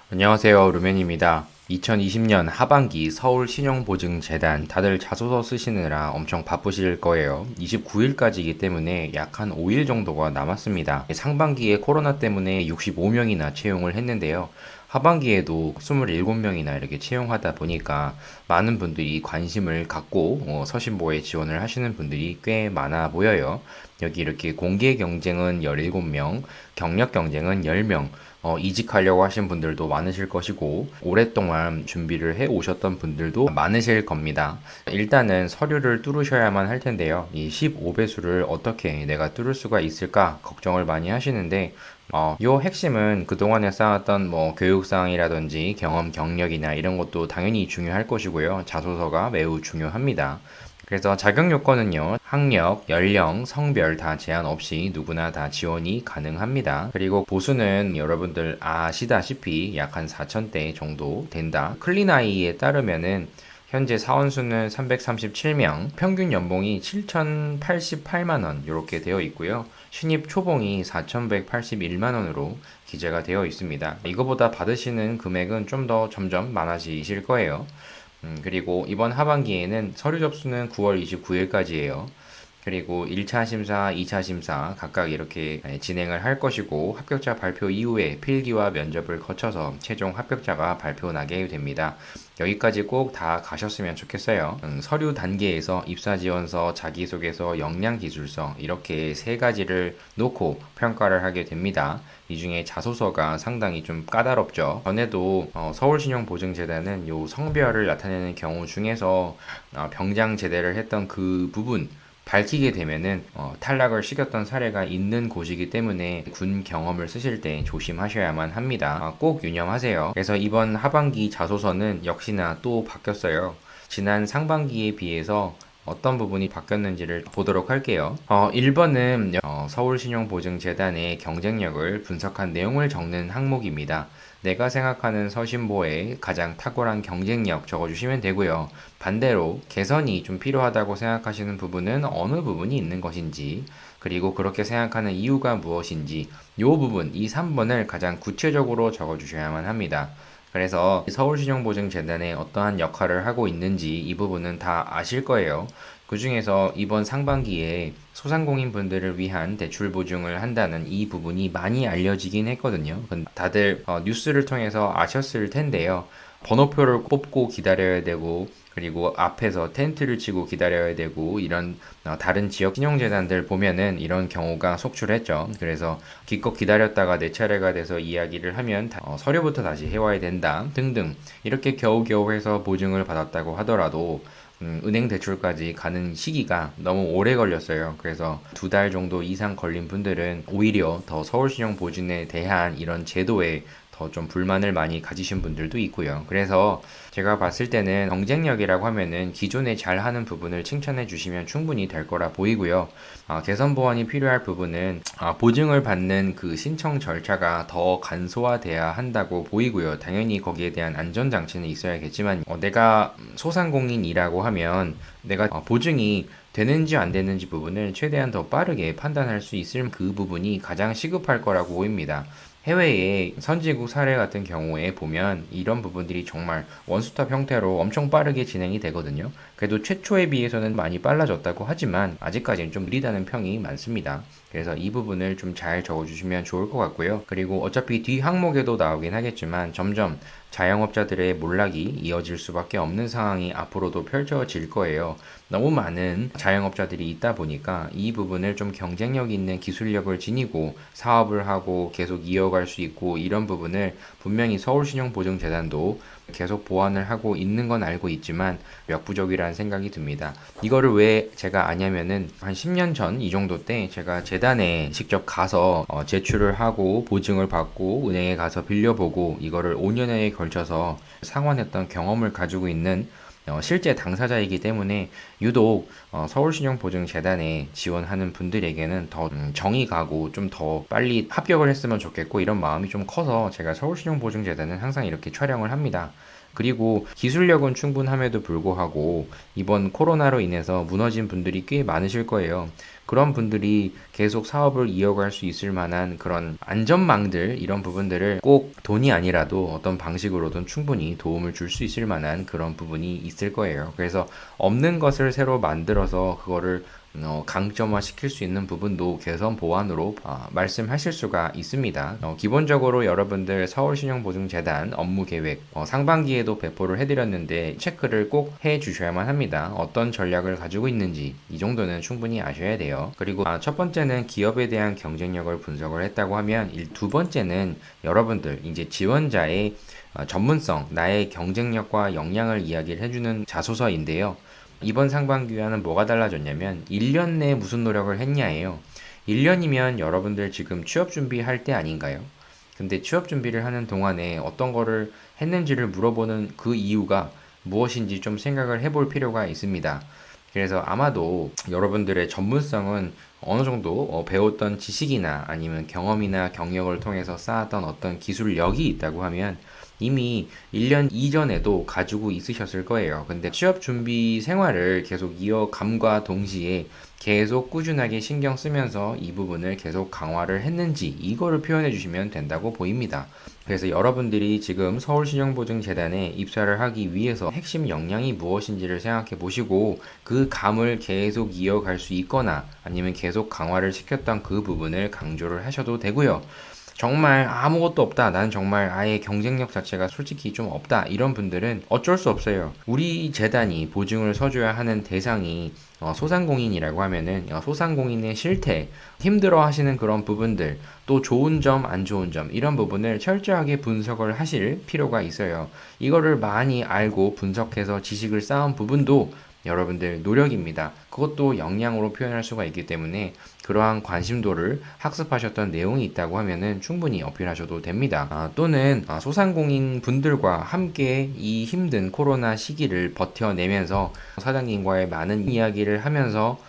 안녕하세요. 루멘입니다. 2020년 하반기 서울신용보증재단 다들 자소서 쓰시느라 엄청 바쁘실 거예요. 29일까지이기 때문에 약 한 5일 정도가 남았습니다. 상반기에 코로나 때문에 65명이나 채용을 했는데요. 하반기에도 27명이나 이렇게 채용하다 보니까 많은 분들이 관심을 갖고 서신보에 지원을 하시는 분들이 꽤 많아 보여요. 여기 이렇게 공개 경쟁은 17명, 경력 경쟁은 10명, 이직하려고 하신 분들도 많으실 것이고, 오랫동안 준비를 해 오셨던 분들도 많으실 겁니다. 일단은 서류를 뚫으셔야만 할 텐데요. 이 15배수를 어떻게 내가 뚫을 수가 있을까 걱정을 많이 하시는데, 요 핵심은 그동안에 쌓았던 뭐 교육상이라든지 경험, 경력이나 이런 것도 당연히 중요할 것이고요. 자소서가 매우 중요합니다. 그래서 자격 요건은요, 학력, 연령, 성별 다 제한 없이 누구나 다 지원이 가능합니다. 그리고 보수는 여러분들 아시다시피 약 한 4,000대 정도 된다. 클린아이에 따르면은 현재 사원수는 337명, 평균 연봉이 7,088만 원 이렇게 되어 있고요. 신입 초봉이 4,181만 원으로 기재가 되어 있습니다. 이거보다 받으시는 금액은 좀 더 점점 많아지실 거예요. 그리고 이번 하반기에는 서류 접수는 9월 29일까지예요. 그리고 1차 심사, 2차 심사 각각 이렇게 진행을 할 것이고 합격자 발표 이후에 필기와 면접을 거쳐서 최종 합격자가 발표나게 됩니다. 여기까지 꼭 다 가셨으면 좋겠어요. 서류 단계에서 입사지원서, 자기소개서, 역량기술서 이렇게 세 가지를 놓고 평가를 하게 됩니다. 이 중에 자소서가 상당히 좀 까다롭죠. 전에도 서울신용보증재단은 요 성별을 나타내는 경우 중에서 병장 제대를 했던 그 부분 밝히게 되면은 탈락을 시켰던 사례가 있는 곳이기 때문에 군 경험을 쓰실 때 조심하셔야만 합니다. 꼭 유념하세요. 그래서 이번 하반기 자소서는 역시나 또 바뀌었어요. 지난 상반기에 비해서 어떤 부분이 바뀌었는지를 보도록 할게요. 1번은 서울신용보증재단의 경쟁력을 분석한 내용을 적는 항목입니다. 내가 생각하는 서신보의 가장 탁월한 경쟁력 적어주시면 되고요. 반대로 개선이 좀 필요하다고 생각하시는 부분은 어느 부분이 있는 것인지, 그리고 그렇게 생각하는 이유가 무엇인지, 이 부분, 이 3번을 가장 구체적으로 적어주셔야만 합니다. 그래서 서울신용보증재단에 어떠한 역할을 하고 있는지 이 부분은 다 아실 거예요. 그 중에서 이번 상반기에 소상공인 분들을 위한 대출 보증을 한다는 이 부분이 많이 알려지긴 했거든요. 다들 뉴스를 통해서 아셨을 텐데요. 번호표를 뽑고 기다려야 되고, 그리고 앞에서 텐트를 치고 기다려야 되고, 이런 다른 지역 신용재단들 보면은 이런 경우가 속출했죠. 그래서 기껏 기다렸다가 내 차례가 돼서 이야기를 하면 서류부터 다시 해와야 된다 등등, 이렇게 겨우겨우 해서 보증을 받았다고 하더라도 은행 대출까지 가는 시기가 너무 오래 걸렸어요. 그래서 2달 정도 이상 걸린 분들은 오히려 더 서울신용보증에 대한 이런 제도에 더 좀 불만을 많이 가지신 분들도 있고요. 그래서 제가 봤을 때는 경쟁력이라고 하면은 기존에 잘하는 부분을 칭찬해 주시면 충분히 될 거라 보이고요. 개선 보완이 필요할 부분은 보증을 받는 그 신청 절차가 더 간소화돼야 한다고 보이고요. 당연히 거기에 대한 안전장치는 있어야겠지만 내가 소상공인이라고 하면 내가 보증이 되는지 안 되는지 부분을 최대한 더 빠르게 판단할 수 있을 그 부분이 가장 시급할 거라고 보입니다. 해외의 선진국 사례 같은 경우에 보면 이런 부분들이 정말 원스톱 형태로 엄청 빠르게 진행이 되거든요. 그래도 최초에 비해서는 많이 빨라졌다고 하지만 아직까지는 좀 느리다는 평이 많습니다. 그래서 이 부분을 좀 잘 적어주시면 좋을 것 같고요. 그리고 어차피 뒤 항목에도 나오긴 하겠지만 점점 자영업자들의 몰락이 이어질 수밖에 없는 상황이 앞으로도 펼쳐질 거예요. 너무 많은 자영업자들이 있다 보니까 이 부분을 좀 경쟁력 있는 기술력을 지니고 사업을 하고 계속 이어갈 수 있고, 이런 부분을 분명히 서울신용보증재단도 계속 보완을 하고 있는 건 알고 있지만 역부족이라는 생각이 듭니다. 이거를 왜 제가 아냐면은 한 10년 전 이 정도 때 제가 재단에 직접 가서 제출을 하고 보증을 받고 은행에 가서 빌려보고 이거를 5년에 걸쳐서 상환했던 경험을 가지고 있는 실제 당사자이기 때문에 유독 서울신용보증재단에 지원하는 분들에게는 더 정이 가고 좀 더 빨리 합격을 했으면 좋겠고, 이런 마음이 좀 커서 제가 서울신용보증재단은 항상 이렇게 촬영을 합니다. 그리고 기술력은 충분함에도 불구하고 이번 코로나로 인해서 무너진 분들이 꽤 많으실 거예요. 그런 분들이 계속 사업을 이어갈 수 있을 만한 그런 안전망들, 이런 부분들을 꼭 돈이 아니라도 어떤 방식으로든 충분히 도움을 줄 수 있을 만한 그런 부분이 있을 거예요. 그래서 없는 것을 새로 만들어서 그거를 강점화 시킬 수 있는 부분도 개선 보완으로 말씀하실 수가 있습니다. 기본적으로 여러분들 서울신용보증재단 업무계획 상반기에도 배포를 해드렸는데 체크를 꼭 해주셔야만 합니다. 어떤 전략을 가지고 있는지 이 정도는 충분히 아셔야 돼요. 그리고 첫 번째는 기업에 대한 경쟁력을 분석을 했다고 하면 두 번째는 여러분들 이제 지원자의 전문성, 나의 경쟁력과 역량을 이야기를 해주는 자소서인데요. 이번 상반기와는 뭐가 달라졌냐면 1년 내에 무슨 노력을 했냐예요. 1년이면 여러분들 지금 취업 준비할 때 아닌가요? 근데 취업 준비를 하는 동안에 어떤 거를 했는지를 물어보는 그 이유가 무엇인지 좀 생각을 해볼 필요가 있습니다. 그래서 아마도 여러분들의 전문성은 어느 정도 배웠던 지식이나 아니면 경험이나 경력을 통해서 쌓았던 어떤 기술력이 있다고 하면 이미 1년 이전에도 가지고 있으셨을 거예요. 근데 취업 준비 생활을 계속 이어감과 동시에 계속 꾸준하게 신경 쓰면서 이 부분을 계속 강화를 했는지 이거를 표현해 주시면 된다고 보입니다. 그래서 여러분들이 지금 서울신용보증재단에 입사를 하기 위해서 핵심 역량이 무엇인지를 생각해 보시고 그 감을 계속 이어갈 수 있거나 아니면 계속 강화를 시켰던 그 부분을 강조를 하셔도 되고요. 정말 아무것도 없다. 나는 정말 아예 경쟁력 자체가 솔직히 좀 없다. 이런 분들은 어쩔 수 없어요. 우리 재단이 보증을 서줘야 하는 대상이 소상공인이라고 하면은 소상공인의 실태, 힘들어 하시는 그런 부분들, 또 좋은 점, 안 좋은 점, 이런 부분을 철저하게 분석을 하실 필요가 있어요. 이거를 많이 알고 분석해서 지식을 쌓은 부분도 여러분들 노력입니다. 그것도 역량으로 표현할 수가 있기 때문에 그러한 관심도를 학습하셨던 내용이 있다고 하면은 충분히 어필하셔도 됩니다. 또는 소상공인 분들과 함께 이 힘든 코로나 시기를 버텨내면서 사장님과의 많은 이야기를 하면서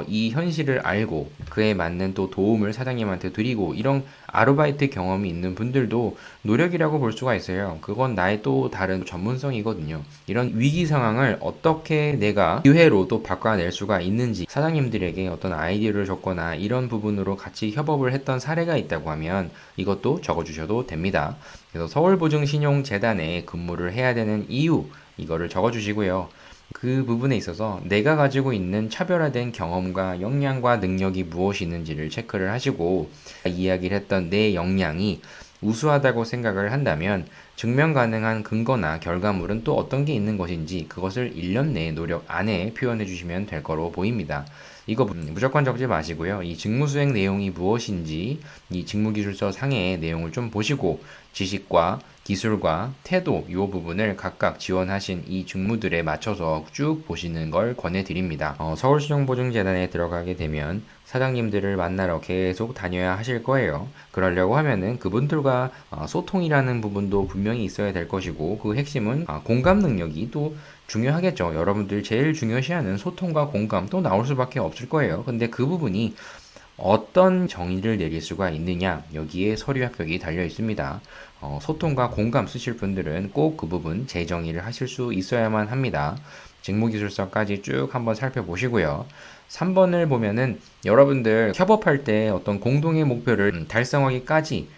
이 현실을 알고 그에 맞는 또 도움을 사장님한테 드리고 이런 아르바이트 경험이 있는 분들도 노력이라고 볼 수가 있어요. 그건 나의 또 다른 전문성이거든요. 이런 위기 상황을 어떻게 내가 기회로 또 바꿔낼 수가 있는지 사장님들에게 어떤 아이디어를 줬거나 이런 부분으로 같이 협업을 했던 사례가 있다고 하면 이것도 적어주셔도 됩니다. 그래서 서울보증신용재단에 근무를 해야 되는 이유 이거를 적어주시고요. 그 부분에 있어서 내가 가지고 있는 차별화된 경험과 역량과 능력이 무엇이 있는지를 체크를 하시고 이야기를 했던 내 역량이 우수하다고 생각을 한다면 증명 가능한 근거나 결과물은 또 어떤 게 있는 것인지 그것을 1년 내에 노력 안에 표현해 주시면 될 거로 보입니다. 이거 무조건 적지 마시고요. 이 직무수행 내용이 무엇인지 이 직무기술서 상의 내용을 좀 보시고 지식과 기술과 태도 이 부분을 각각 지원하신 이 직무들에 맞춰서 쭉 보시는 걸 권해드립니다. 서울신용보증재단에 들어가게 되면 사장님들을 만나러 계속 다녀야 하실 거예요. 그러려고 하면은 그분들과 소통이라는 부분도 분명히 있어야 될 것이고 그 핵심은 공감 능력이 또 중요하겠죠. 여러분들 제일 중요시하는 소통과 공감 또 나올 수밖에 없을 거예요. 근데 그 부분이 어떤 정의를 내릴 수가 있느냐 여기에 서류 합격이 달려 있습니다. 소통과 공감 쓰실 분들은 꼭 그 부분 재정의를 하실 수 있어야만 합니다. 직무기술서까지 쭉 한번 살펴보시고요. 3번을 보면은 여러분들 협업할 때 어떤 공동의 목표를 달성하기까지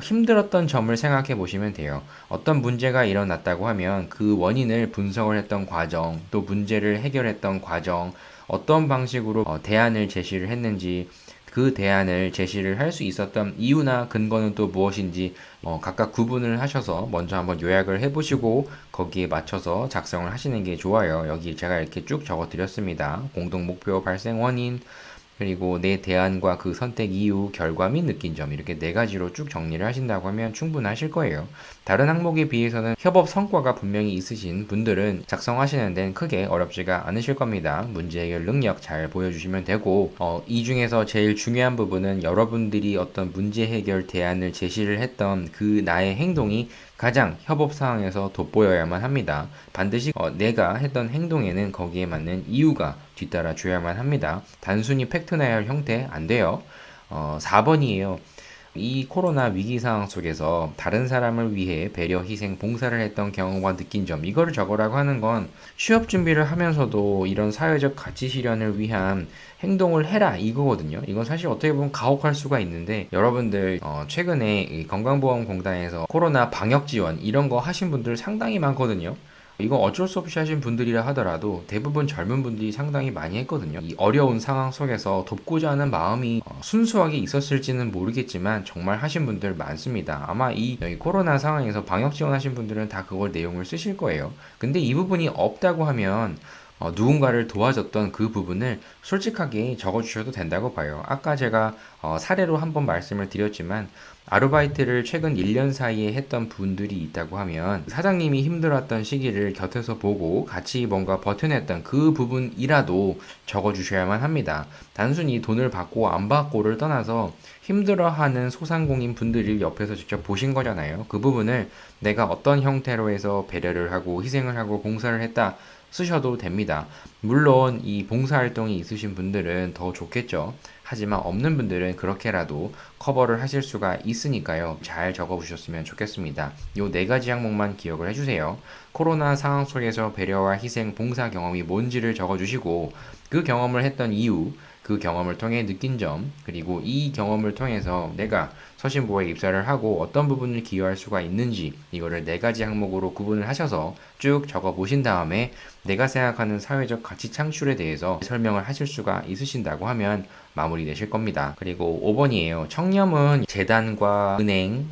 힘들었던 점을 생각해 보시면 돼요. 어떤 문제가 일어났다고 하면 그 원인을 분석을 했던 과정, 또 문제를 해결했던 과정, 어떤 방식으로 대안을 제시를 했는지 그 대안을 제시를 할 수 있었던 이유나 근거는 또 무엇인지 각각 구분을 하셔서 먼저 한번 요약을 해보시고 거기에 맞춰서 작성을 하시는 게 좋아요. 여기 제가 이렇게 쭉 적어 드렸습니다. 공동 목표 발생 원인, 그리고 내 대안과 그 선택 이유, 결과 및 느낀 점 이렇게 네 가지로 쭉 정리를 하신다고 하면 충분하실 거예요. 다른 항목에 비해서는 협업 성과가 분명히 있으신 분들은 작성하시는 데는 크게 어렵지가 않으실 겁니다. 문제 해결 능력 잘 보여주시면 되고 이 중에서 제일 중요한 부분은 여러분들이 어떤 문제 해결 대안을 제시를 했던 그 나의 행동이 가장 협업 상황에서 돋보여야만 합니다. 반드시 내가 했던 행동에는 거기에 맞는 이유가 뒤따라 줘야만 합니다. 단순히 팩트 나열 형태 안 돼요. 4번이에요. 이 코로나 위기 상황 속에서 다른 사람을 위해 배려, 희생, 봉사를 했던 경험과 느낀 점, 이거를 적으라고 하는 건 취업 준비를 하면서도 이런 사회적 가치 실현을 위한 행동을 해라 이거거든요. 이건 사실 어떻게 보면 가혹할 수가 있는데 여러분들 최근에 이 건강보험공단에서 코로나 방역 지원 이런 거 하신 분들 상당히 많거든요. 이건 어쩔 수 없이 하신 분들이라 하더라도 대부분 젊은 분들이 상당히 많이 했거든요. 이 어려운 상황 속에서 돕고자 하는 마음이 순수하게 있었을지는 모르겠지만 정말 하신 분들 많습니다. 아마 이 여기 코로나 상황에서 방역 지원하신 분들은 다 그걸 내용을 쓰실 거예요. 근데 이 부분이 없다고 하면 누군가를 도와줬던 그 부분을 솔직하게 적어주셔도 된다고 봐요. 아까 제가 사례로 한번 말씀을 드렸지만 아르바이트를 최근 1년 사이에 했던 분들이 있다고 하면 사장님이 힘들었던 시기를 곁에서 보고 같이 뭔가 버텨냈던 그 부분이라도 적어주셔야만 합니다. 단순히 돈을 받고 안 받고를 떠나서 힘들어하는 소상공인 분들을 옆에서 직접 보신 거잖아요. 그 부분을 내가 어떤 형태로 해서 배려를 하고 희생을 하고 봉사를 했다 쓰셔도 됩니다. 물론 이 봉사활동이 있으신 분들은 더 좋겠죠. 하지만 없는 분들은 그렇게라도 커버를 하실 수가 있으니까요. 잘 적어보셨으면 좋겠습니다. 요 네 가지 항목만 기억을 해주세요. 코로나 상황 속에서 배려와 희생, 봉사 경험이 뭔지를 적어주시고 그 경험을 했던 이유, 그 경험을 통해 느낀 점, 그리고 이 경험을 통해서 내가 서신보에 입사를 하고 어떤 부분을 기여할 수가 있는지 이거를 네 가지 항목으로 구분을 하셔서 쭉 적어 보신 다음에 내가 생각하는 사회적 가치 창출에 대해서 설명을 하실 수가 있으신다고 하면 마무리 되실 겁니다. 그리고 5번이에요. 청렴은 재단과 은행,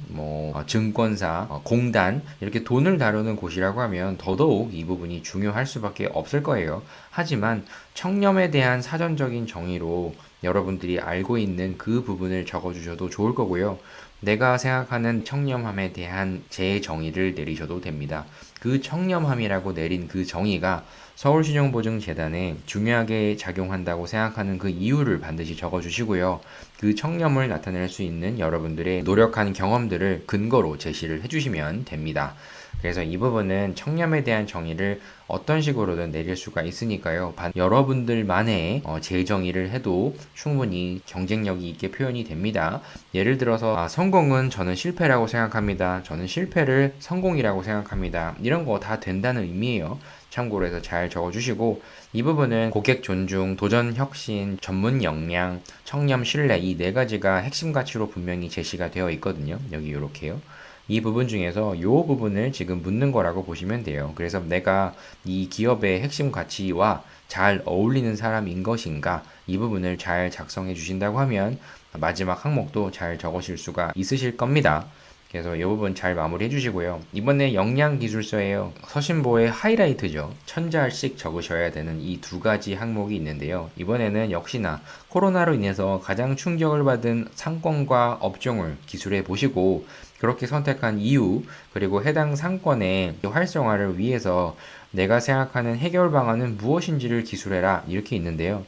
증권사, 공단 이렇게 돈을 다루는 곳이라고 하면 더더욱 이 부분이 중요할 수밖에 없을 거예요. 하지만 청렴에 대한 사전적인 정의로 여러분들이 알고 있는 그 부분을 적어주셔도 좋을 거고요. 내가 생각하는 청렴함에 대한 제 정의를 내리셔도 됩니다. 그 청렴함이라고 내린 그 정의가 서울신용보증재단에 중요하게 작용한다고 생각하는 그 이유를 반드시 적어주시고요. 그 청렴을 나타낼 수 있는 여러분들의 노력한 경험들을 근거로 제시를 해주시면 됩니다. 그래서 이 부분은 청렴에 대한 정의를 어떤 식으로든 내릴 수가 있으니까요. 여러분들만의 재정의를 해도 충분히 경쟁력이 있게 표현이 됩니다. 예를 들어서 성공은 저는 실패라고 생각합니다. 저는 실패를 성공이라고 생각합니다. 이런 거 다 된다는 의미예요. 참고로 해서 잘 적어주시고 이 부분은 고객 존중, 도전 혁신, 전문 역량, 청렴, 신뢰 이 네 가지가 핵심 가치로 분명히 제시가 되어 있거든요. 여기 이렇게요. 이 부분 중에서 이 부분을 지금 묻는 거라고 보시면 돼요. 그래서 내가 이 기업의 핵심 가치와 잘 어울리는 사람인 것인가 이 부분을 잘 작성해 주신다고 하면 마지막 항목도 잘 적으실 수가 있으실 겁니다. 그래서 이 부분 잘 마무리해 주시고요. 이번에 역량기술서예요. 서신보의 하이라이트죠. 1000자씩 적으셔야 되는 이 두 가지 항목이 있는데요. 이번에는 역시나 코로나로 인해서 가장 충격을 받은 상권과 업종을 기술해 보시고 그렇게 선택한 이유 그리고 해당 상권의 활성화를 위해서 내가 생각하는 해결 방안은 무엇인지를 기술해라 이렇게 있는데요.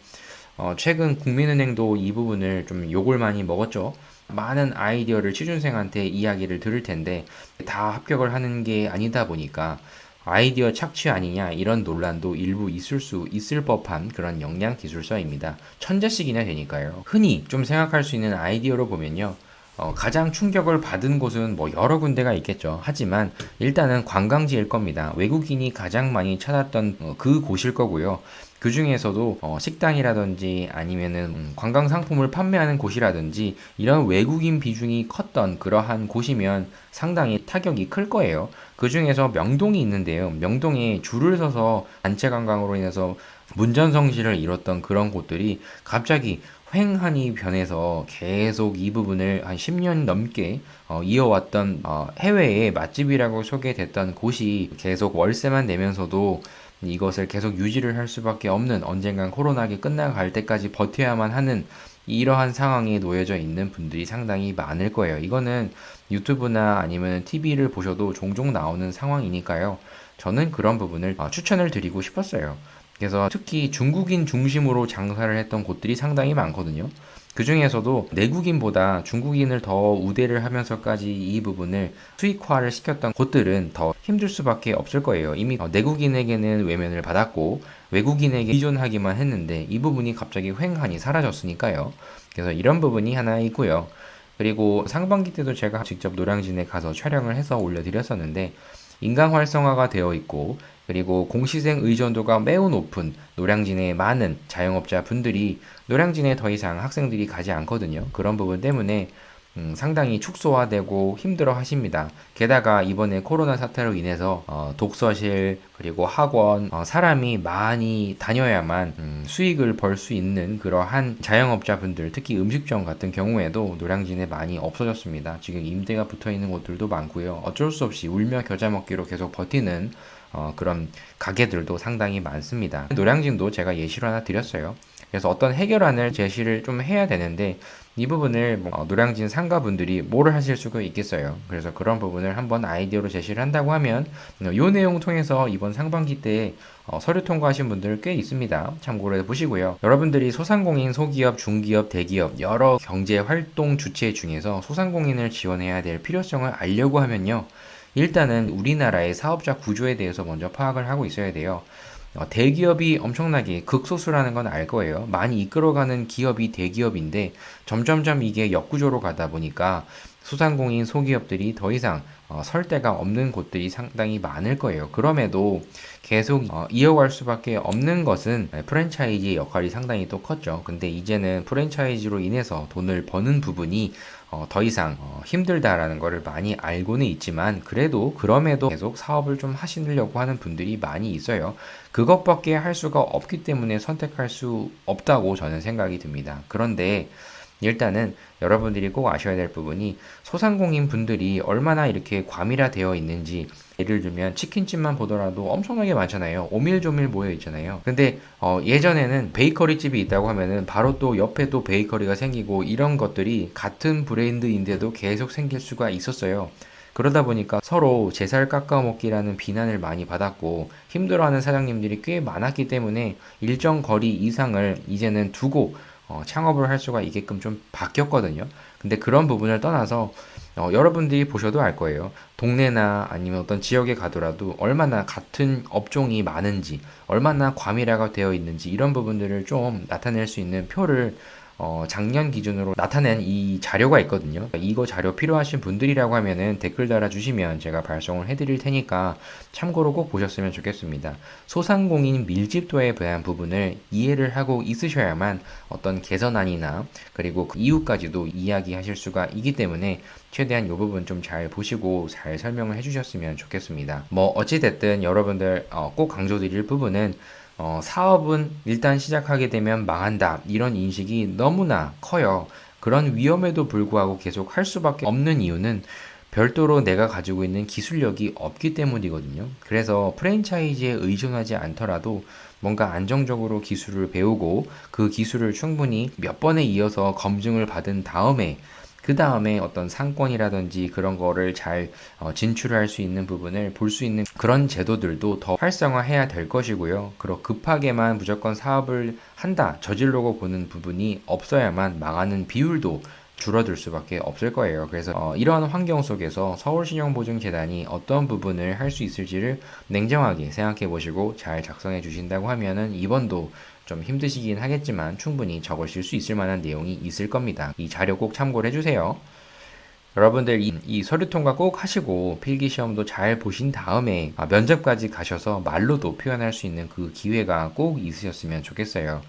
최근 국민은행도 이 부분을 좀 욕을 많이 먹었죠. 많은 아이디어를 취준생한테 이야기를 들을 텐데 다 합격을 하는 게 아니다 보니까 아이디어 착취 아니냐 이런 논란도 일부 있을 수 있을 법한 그런 역량 기술서입니다. 1000자씩이나 되니까요. 흔히 좀 생각할 수 있는 아이디어로 보면요. 가장 충격을 받은 곳은 여러 군데가 있겠죠. 하지만 일단은 관광지일 겁니다. 외국인이 가장 많이 찾았던 그 곳일 거고요. 그 중에서도 식당이라든지 아니면은 관광 상품을 판매하는 곳이라든지 이런 외국인 비중이 컸던 그러한 곳이면 상당히 타격이 클 거예요. 그 중에서 명동이 있는데요. 명동에 줄을 서서 단체 관광으로 인해서 문전성시를 이뤘던 그런 곳들이 갑자기 횡하니 변해서 계속 이 부분을 한 10년 넘게 이어왔던 해외의 맛집이라고 소개됐던 곳이 계속 월세만 내면서도 이것을 계속 유지를 할 수밖에 없는 언젠간 코로나가 끝나갈 때까지 버텨야만 하는 이러한 상황에 놓여져 있는 분들이 상당히 많을 거예요. 이거는 유튜브나 아니면 TV를 보셔도 종종 나오는 상황이니까요. 저는 그런 부분을 추천을 드리고 싶었어요. 그래서 특히 중국인 중심으로 장사를 했던 곳들이 상당히 많거든요. 그 중에서도 내국인보다 중국인을 더 우대를 하면서까지 이 부분을 수익화를 시켰던 곳들은 더 힘들 수밖에 없을 거예요. 이미 내국인에게는 외면을 받았고 외국인에게 의존하기만 했는데 이 부분이 갑자기 횡하니 사라졌으니까요. 그래서 이런 부분이 하나 있고요. 그리고 상반기 때도 제가 직접 노량진에 가서 촬영을 해서 올려드렸었는데 인강 활성화가 되어 있고 그리고 공시생 의존도가 매우 높은 노량진의 많은 자영업자 분들이 노량진에 더 이상 학생들이 가지 않거든요. 그런 부분 때문에 상당히 축소화되고 힘들어 하십니다. 게다가 이번에 코로나 사태로 인해서 독서실 그리고 학원 사람이 많이 다녀야만 수익을 벌 수 있는 그러한 자영업자분들 특히 음식점 같은 경우에도 노량진에 많이 없어졌습니다. 지금 임대가 붙어 있는 곳들도 많고요. 어쩔 수 없이 울며 겨자 먹기로 계속 버티는 그런 가게들도 상당히 많습니다. 노량진도 제가 예시로 하나 드렸어요. 그래서 어떤 해결안을 제시를 좀 해야 되는데 이 부분을 노량진 상가분들이 뭐를 하실 수가 있겠어요. 그래서 그런 부분을 한번 아이디어로 제시를 한다고 하면 이 내용 통해서 이번 상반기 때 서류 통과하신 분들 꽤 있습니다. 참고로 해보시고요. 여러분들이 소상공인, 소기업, 중기업, 대기업 여러 경제활동 주체 중에서 소상공인을 지원해야 될 필요성을 알려고 하면요. 일단은 우리나라의 사업자 구조에 대해서 먼저 파악을 하고 있어야 돼요. 대기업이 엄청나게 극소수라는 건 알 거예요. 많이 이끌어가는 기업이 대기업인데 점점점 이게 역구조로 가다 보니까 소상공인 소기업들이 더 이상 설 데가 없는 곳들이 상당히 많을 거예요. 그럼에도 계속 이어갈 수밖에 없는 것은 프랜차이즈의 역할이 상당히 또 컸죠. 근데 이제는 프랜차이즈로 인해서 돈을 버는 부분이 더 이상 힘들다라는 것을 많이 알고는 있지만 그래도 그럼에도 계속 사업을 좀 하시려고 하는 분들이 많이 있어요. 그것밖에 할 수가 없기 때문에 선택할 수 없다고 저는 생각이 듭니다. 그런데 일단은 여러분들이 꼭 아셔야 될 부분이 소상공인 분들이 얼마나 이렇게 과밀화되어 있는지 예를 들면 치킨집만 보더라도 엄청나게 많잖아요. 오밀조밀 모여 있잖아요. 근데 예전에는 베이커리 집이 있다고 하면은 바로 또 옆에 또 베이커리가 생기고 이런 것들이 같은 브랜드인데도 계속 생길 수가 있었어요. 그러다 보니까 서로 제 살 깎아먹기라는 비난을 많이 받았고 힘들어하는 사장님들이 꽤 많았기 때문에 일정 거리 이상을 이제는 두고 창업을 할 수가 있게끔 좀 바뀌었거든요. 근데 그런 부분을 떠나서 여러분들이 보셔도 알 거예요. 동네나 아니면 어떤 지역에 가더라도 얼마나 같은 업종이 많은지, 얼마나 과밀화가 되어 있는지 이런 부분들을 좀 나타낼 수 있는 표를 작년 기준으로 나타낸 이 자료가 있거든요. 이거 자료 필요하신 분들이라고 하면은 댓글 달아주시면 제가 발송을 해드릴 테니까 참고로 꼭 보셨으면 좋겠습니다. 소상공인 밀집도에 대한 부분을 이해를 하고 있으셔야만 어떤 개선안이나 그리고 그 이유까지도 이야기하실 수가 있기 때문에 최대한 이 부분 좀 잘 보시고 잘 설명을 해주셨으면 좋겠습니다. 뭐 어찌됐든 여러분들 꼭 강조드릴 부분은 사업은 일단 시작하게 되면 망한다. 이런 인식이 너무나 커요. 그런 위험에도 불구하고 계속 할 수밖에 없는 이유는 별도로 내가 가지고 있는 기술력이 없기 때문이거든요. 그래서 프랜차이즈에 의존하지 않더라도 뭔가 안정적으로 기술을 배우고 그 기술을 충분히 몇 번에 이어서 검증을 받은 다음에 그 다음에 어떤 상권이라든지 그런 거를 잘 진출할 수 있는 부분을 볼 수 있는 그런 제도들도 더 활성화해야 될 것이고요. 그리고 급하게만 무조건 사업을 한다, 저질러고 보는 부분이 없어야만 망하는 비율도 줄어들 수밖에 없을 거예요. 그래서 이러한 환경 속에서 서울신용보증재단이 어떤 부분을 할 수 있을지를 냉정하게 생각해 보시고 잘 작성해 주신다고 하면은 이번도 좀 힘드시긴 하겠지만 충분히 적으실 수 있을 만한 내용이 있을 겁니다. 이 자료 꼭 참고를 해주세요. 여러분들 이 서류 통과 꼭 하시고 필기시험도 잘 보신 다음에 면접까지 가셔서 말로도 표현할 수 있는 그 기회가 꼭 있으셨으면 좋겠어요.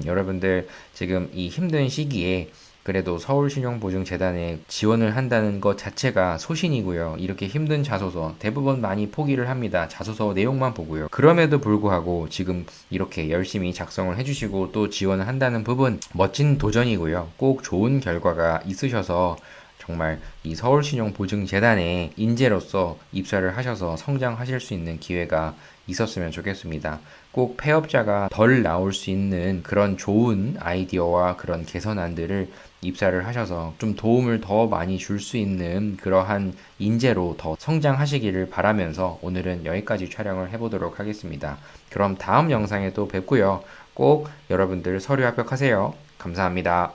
여러분들 지금 이 힘든 시기에 그래도 서울신용보증재단에 지원을 한다는 것 자체가 소신이고요. 이렇게 힘든 자소서 대부분 많이 포기를 합니다. 자소서 내용만 보고요. 그럼에도 불구하고 지금 이렇게 열심히 작성을 해주시고 또 지원을 한다는 부분 멋진 도전이고요. 꼭 좋은 결과가 있으셔서 정말 이 서울신용보증재단의 인재로서 입사를 하셔서 성장하실 수 있는 기회가 있었으면 좋겠습니다. 꼭 폐업자가 덜 나올 수 있는 그런 좋은 아이디어와 그런 개선안들을 입사를 하셔서 좀 도움을 더 많이 줄 수 있는 그러한 인재로 더 성장하시기를 바라면서 오늘은 여기까지 촬영을 해보도록 하겠습니다. 그럼 다음 영상에 또 뵙고요. 꼭 여러분들 서류 합격하세요. 감사합니다.